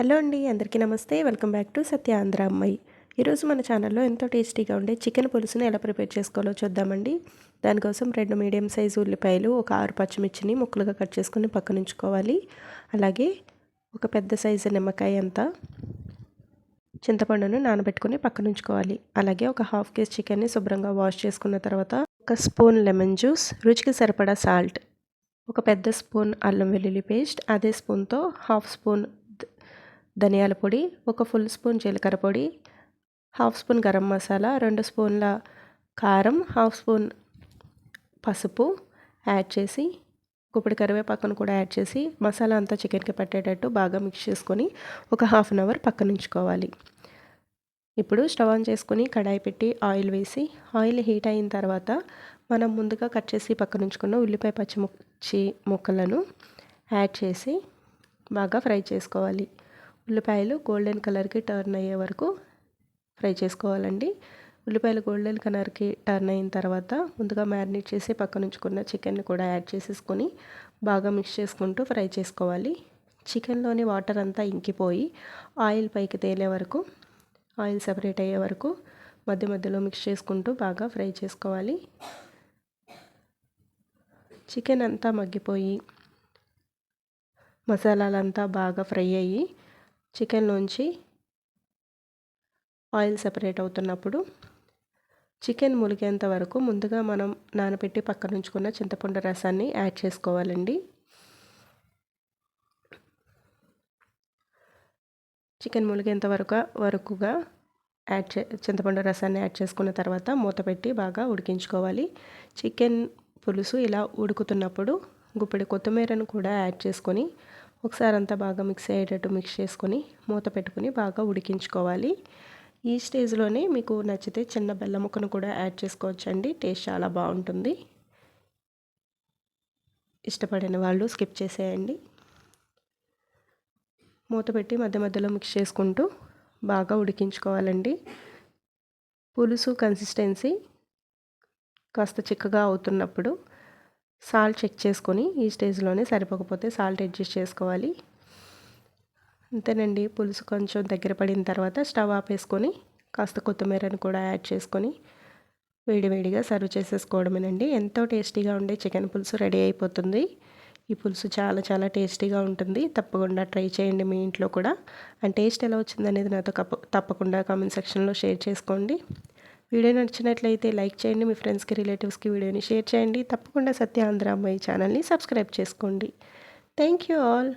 Hello అండి, అందరికీ నమస్తే. వెల్కమ్ బ్యాక్ టు సత్య ఆంధ్ర అమ్మాయి. ఈరోజు మన ఛానల్లో ఎంతో టేస్టీగా ఉండే చికెన్ పులుసుని ఎలా ప్రిపేర్ చేసుకోవాలో చూద్దామండి. దానికోసం 2 మీడియం సైజు ఉల్లిపాయలు, ఒక 6 పచ్చిమిర్చిని ముక్కలుగా కట్ చేసుకొని పక్కనుంచుకోవాలి. అలాగే ఒక పెద్ద సైజు నిమ్మకాయ అంతా చింతపండును నానబెట్టుకొని పక్కనుంచుకోవాలి. అలాగే ఒక హాఫ్ కేజీ చికెన్ని శుభ్రంగా వాష్ చేసుకున్న తర్వాత ఒక స్పూన్ లెమన్ జ్యూస్, రుచికి సరిపడా సాల్ట్, ఒక పెద్ద స్పూన్ అల్లం వెల్లుల్లి పేస్ట్, అదే స్పూన్తో హాఫ్ స్పూన్ ధనియాల పొడి, ఒక ఫుల్ స్పూన్ జీలకర్ర పొడి, హాఫ్ స్పూన్ గరం మసాలా, 2 స్పూన్ల కారం, హాఫ్ స్పూన్ పసుపు యాడ్ చేసి గుప్పెడు కరివేపాకును కూడా యాడ్ చేసి మసాలా అంతా చికెన్కి పట్టేటట్టు బాగా మిక్స్ చేసుకొని ఒక హాఫ్ అన్ అవర్ పక్కన ఉంచుకోవాలి. ఇప్పుడు స్టవ్ ఆన్ చేసుకొని కడాయి పెట్టి ఆయిల్ వేసి ఆయిల్ హీట్ అయిన తర్వాత మనం ముందుగా కట్ చేసి పక్కన ఉంచుకున్న ఉల్లిపాయ పచ్చిమిర్చి ముక్కలను యాడ్ చేసి బాగా ఫ్రై చేసుకోవాలి. ఉల్లిపాయలు గోల్డెన్ కలర్కి టర్న్ అయ్యే వరకు ఫ్రై చేసుకోవాలండి. ఉల్లిపాయలు గోల్డెన్ కలర్కి టర్న్ అయిన తర్వాత ముందుగా మ్యారినేట్ చేసి పక్కన ఉంచుకున్న చికెన్ని కూడా యాడ్ చేసేసుకొని బాగా మిక్స్ చేసుకుంటూ ఫ్రై చేసుకోవాలి. చికెన్లోని వాటర్ అంతా ఇంకిపోయి ఆయిల్ పైకి తేలే వరకు, ఆయిల్ సెపరేట్ అయ్యే వరకు మధ్య మధ్యలో మిక్స్ చేసుకుంటూ బాగా ఫ్రై చేసుకోవాలి. చికెన్ అంతా మగ్గిపోయి మసాలాలంతా బాగా ఫ్రై అయ్యి చికెన్లోంచి ఆయిల్ సెపరేట్ అవుతున్నప్పుడు చికెన్ ములిగేంత వరకు ముందుగా మనం నానబెట్టి పక్కన ఉంచుకున్న చింతపండు రసాన్ని యాడ్ చేసుకోవాలండి. చికెన్ ములిగేంత వరకుగా చింతపండు రసాన్ని యాడ్ చేసుకున్న తర్వాత మూత పెట్టి బాగా ఉడికించుకోవాలి. చికెన్ పులుసు ఇలా ఉడుకుతున్నప్పుడు గుప్పెడు కొత్తిమీరను కూడా యాడ్ చేసుకొని ఒకసారి అంతా బాగా మిక్స్ అయ్యేటట్టు మిక్స్ చేసుకొని మూత పెట్టుకొని బాగా ఉడికించుకోవాలి. ఈ స్టేజ్లోనే మీకు నచ్చితే చిన్న బెల్లం ముక్కను కూడా యాడ్ చేసుకోవచ్చండి. టేస్ట్ చాలా బాగుంటుంది. ఇష్టపడిన వాళ్ళు స్కిప్ చేసేయండి. మూత పెట్టి మధ్య మధ్యలో మిక్స్ చేసుకుంటూ బాగా ఉడికించుకోవాలండి. పులుసు కన్సిస్టెన్సీ కాస్త చిక్కగా అవుతున్నప్పుడు సాల్ట్ చెక్ చేసుకొని ఈ స్టేజ్లోనే సరిపోకపోతే సాల్ట్ అడ్జస్ట్ చేసుకోవాలి. అంతేనండి. పులుసు కొంచెం దగ్గర పడిన తర్వాత స్టవ్ ఆపేసుకొని కాస్త కొత్తిమీరను కూడా యాడ్ చేసుకొని వేడివేడిగా సర్వ్ చేసేసుకోవడమేనండి. ఎంతో టేస్టీగా ఉండే చికెన్ పులుసు రెడీ అయిపోతుంది. ఈ పులుసు చాలా చాలా టేస్టీగా ఉంటుంది. తప్పకుండా ట్రై చేయండి మీ ఇంట్లో కూడా. అండ్ టేస్ట్ ఎలా వచ్చిందనేది నాతో తప్పకుండా కామెంట్ సెక్షన్లో షేర్ చేసుకోండి. వీడియో నచ్చినట్లయితే లైక్ చేయండి. మీ ఫ్రెండ్స్కి, రిలేటివ్స్కి వీడియోని షేర్ చేయండి. తప్పకుండా సత్య ఆంధ్ర అమ్మాయి ఛానల్ని సబ్స్క్రైబ్ చేసుకోండి. Thank you all.